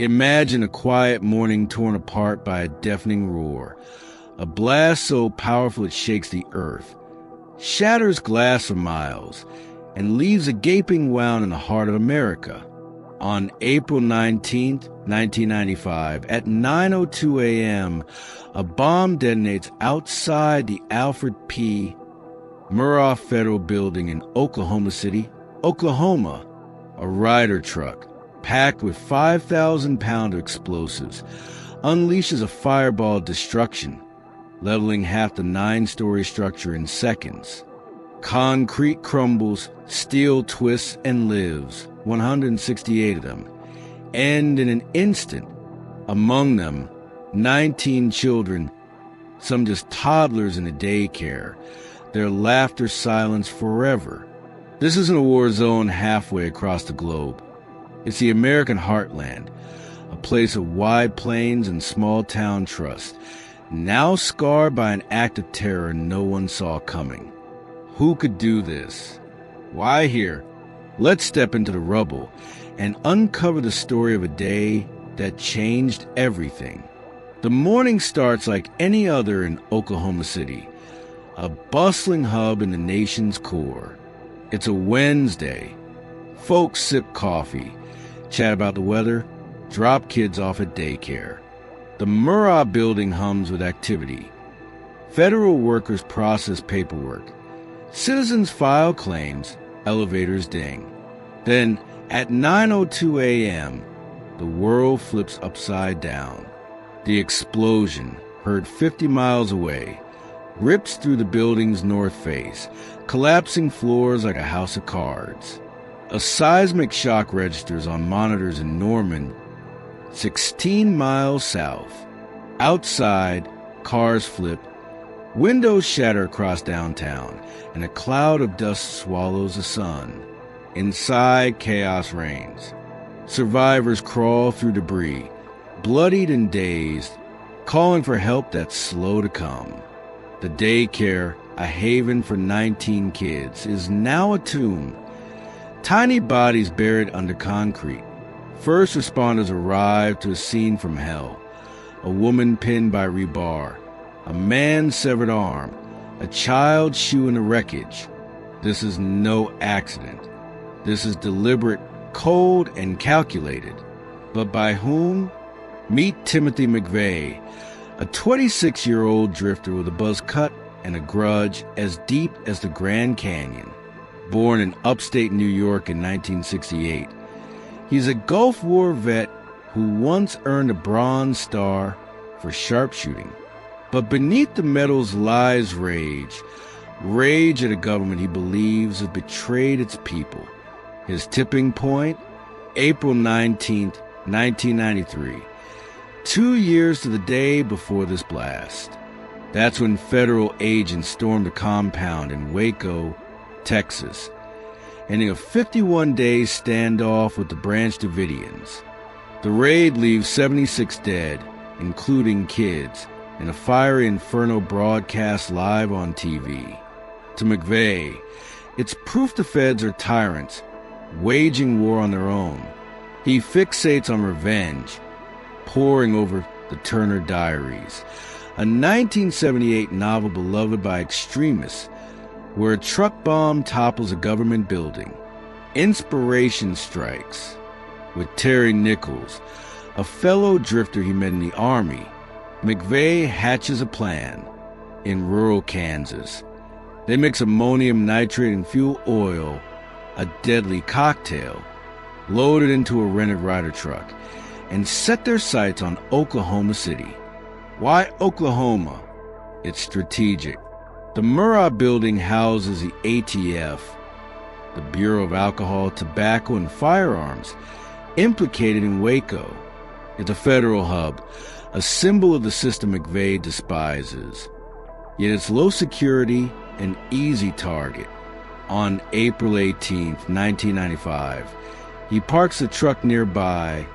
Imagine a quiet morning torn apart by a deafening roar, a blast so powerful it shakes the earth, shatters glass for miles, and leaves a gaping wound in the heart of America. On April 19, 1995, at 9:02 a.m., a bomb detonates outside the Alfred P. Murrah Federal Building in Oklahoma City, Oklahoma. A Ryder truck, packed with 5,000-pound explosives, unleashes a fireball of destruction, leveling half the 9-story structure in seconds. Concrete crumbles, steel twists and lives, 168 of them, end in an instant. Among them, 19 children, some just toddlers in a daycare, their laughter silenced forever. This isn't a war zone halfway across the globe. It's the American heartland, a place of wide plains and small-town trust, now scarred by an act of terror no one saw coming. Who could do this? Why here? Let's step into the rubble and uncover the story of a day that changed everything. The morning starts like any other in Oklahoma City, a bustling hub in the nation's core. It's a Wednesday. Folks sip coffee, chat about the weather, drop kids off at daycare. The Murrah building hums with activity. Federal workers process paperwork. Citizens file claims, elevators ding. Then, at 9:02 a.m., the world flips upside down. The explosion, heard 50 miles away, rips through the building's north face, collapsing floors like a house of cards. A seismic shock registers on monitors in Norman, 16 miles south. Outside, cars flip, windows shatter across downtown, and a cloud of dust swallows the sun. Inside, chaos reigns. Survivors crawl through debris, bloodied and dazed, calling for help that's slow to come. The daycare, a haven for 19 kids, is now a tomb. Tiny bodies buried under concrete. First responders arrive to a scene from hell. A woman pinned by rebar, a man's severed arm, a child's shoe in the wreckage. This is no accident. This is deliberate, cold, and calculated. But by whom? Meet Timothy McVeigh, a 26-year-old drifter with a buzz cut and a grudge as deep as the Grand Canyon. Born in upstate New York in 1968, he's a Gulf War vet who once earned a Bronze Star for sharpshooting. But beneath the medals lies rage at a government he believes has betrayed its people. His tipping point? April 19, 1993. 2 years to the day before this blast. That's when federal agents stormed a compound in Waco, Texas, ending a 51-day standoff with the Branch Davidians. The raid leaves 76 dead, including kids, in a fiery inferno broadcast live on TV. To McVeigh, it's proof the feds are tyrants, waging war on their own. He fixates on revenge, poring over the Turner Diaries, a 1978 novel beloved by extremists, where a truck bomb topples a government building. Inspiration strikes with Terry Nichols, a fellow drifter he met in the Army. McVeigh hatches a plan in rural Kansas. They mix ammonium nitrate and fuel oil, a deadly cocktail, load it into a rented Ryder truck, and set their sights on Oklahoma City. Why Oklahoma? It's strategic. The Murrah building houses the ATF, the Bureau of Alcohol, Tobacco, and Firearms, implicated in Waco. It's a federal hub, a symbol of the system McVeigh despises. Yet it's low security and easy target. On April 18, 1995, he parks the truck nearby,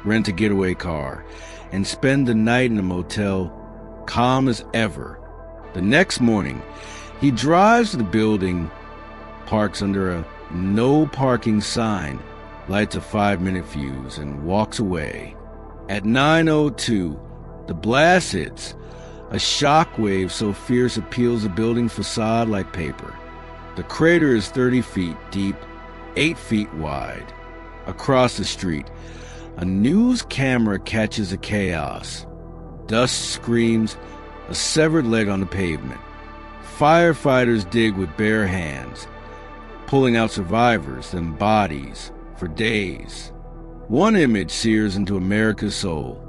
rent a getaway car, and spend the night in a motel, calm as ever. The next morning, he drives to the building, parks under a no parking sign, lights a 5-minute fuse, and walks away. At 9:02, the blast hits. A shock wave so fierce it peels the building facade like paper. The crater is 30 feet deep, 8 feet wide. Across the street, a news camera catches the chaos. Dust screams, a severed leg on the pavement. Firefighters dig with bare hands, pulling out survivors, then bodies, for days. One image sears into America's soul.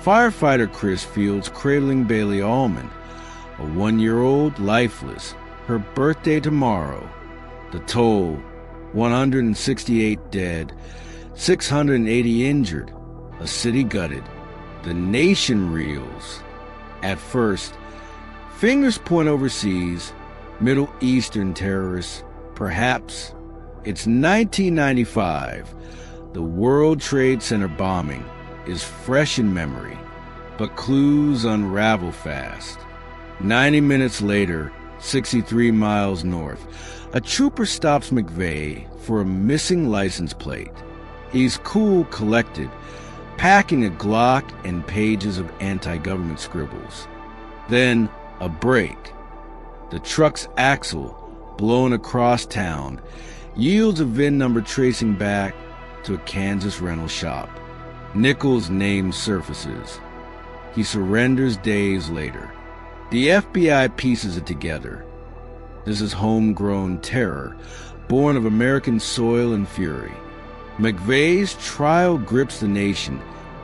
Firefighter Chris Fields cradling Bailey Allman, a 1-year-old lifeless, her birthday tomorrow. The toll, 168 dead, 680 injured, a city gutted. The nation reels. At first, fingers point overseas, Middle Eastern terrorists, perhaps. It's 1995. The World Trade Center bombing is fresh in memory, but clues unravel fast. 90 minutes later, 63 miles north, a trooper stops McVeigh for a missing license plate. He's cool, collected, packing a Glock and pages of anti-government scribbles. Then, a break. The truck's axle, blown across town, yields a VIN number tracing back to a Kansas rental shop. Nichols' name surfaces. He surrenders days later. The FBI pieces it together. This is homegrown terror, born of American soil and fury. McVeigh's trial grips the nation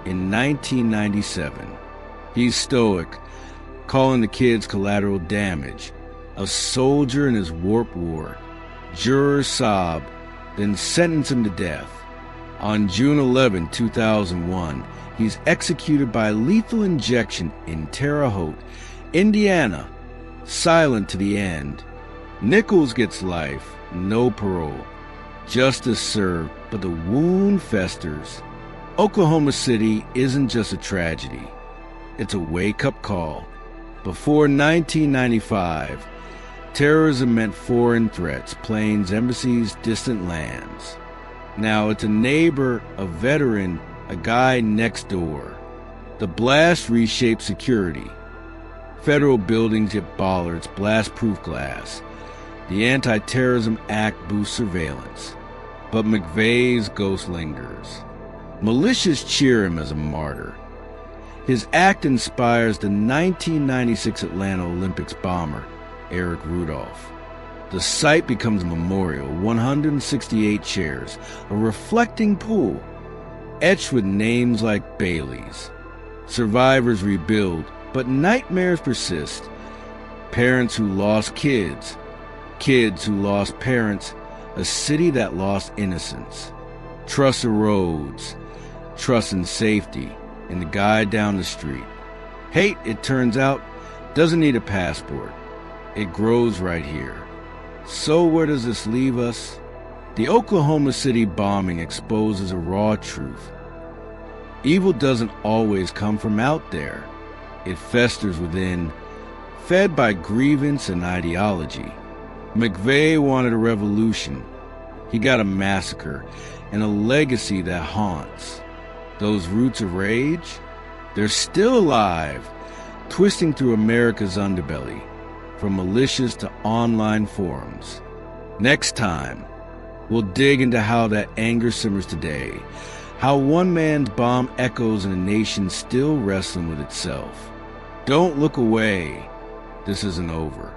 in 1997. He's stoic, calling the kids collateral damage, a soldier in his warped war. Jurors sob, then sentence him to death. On June 11, 2001, he's executed by lethal injection in Terre Haute, Indiana, silent to the end. Nichols gets life, no parole. Justice served, but the wound festers. Oklahoma City isn't just a tragedy. It's a wake-up call. Before 1995, terrorism meant foreign threats, planes, embassies, distant lands. Now it's a neighbor, a veteran, a guy next door. The blast reshaped security. Federal buildings get bollards, blast-proof glass. The Anti-Terrorism Act boosts surveillance. But McVeigh's ghost lingers. Militias cheer him as a martyr. His act inspires the 1996 Atlanta Olympics bomber, Eric Rudolph. The site becomes a memorial, 168 chairs, a reflecting pool, etched with names like Bailey's. Survivors rebuild, but nightmares persist. Parents who lost kids, kids who lost parents, a city that lost innocence. Trust erodes, trust in safety, in the guy down the street. Hate, it turns out, doesn't need a passport. It grows right here. So where does this leave us? The Oklahoma City bombing exposes a raw truth. Evil doesn't always come from out there. It festers within, fed by grievance and ideology. McVeigh wanted a revolution. He got a massacre and a legacy that haunts. Those roots of rage, they're still alive, twisting through America's underbelly, from militias to online forums. Next time, we'll dig into how that anger simmers today, how one man's bomb echoes in a nation still wrestling with itself. Don't look away. This isn't over.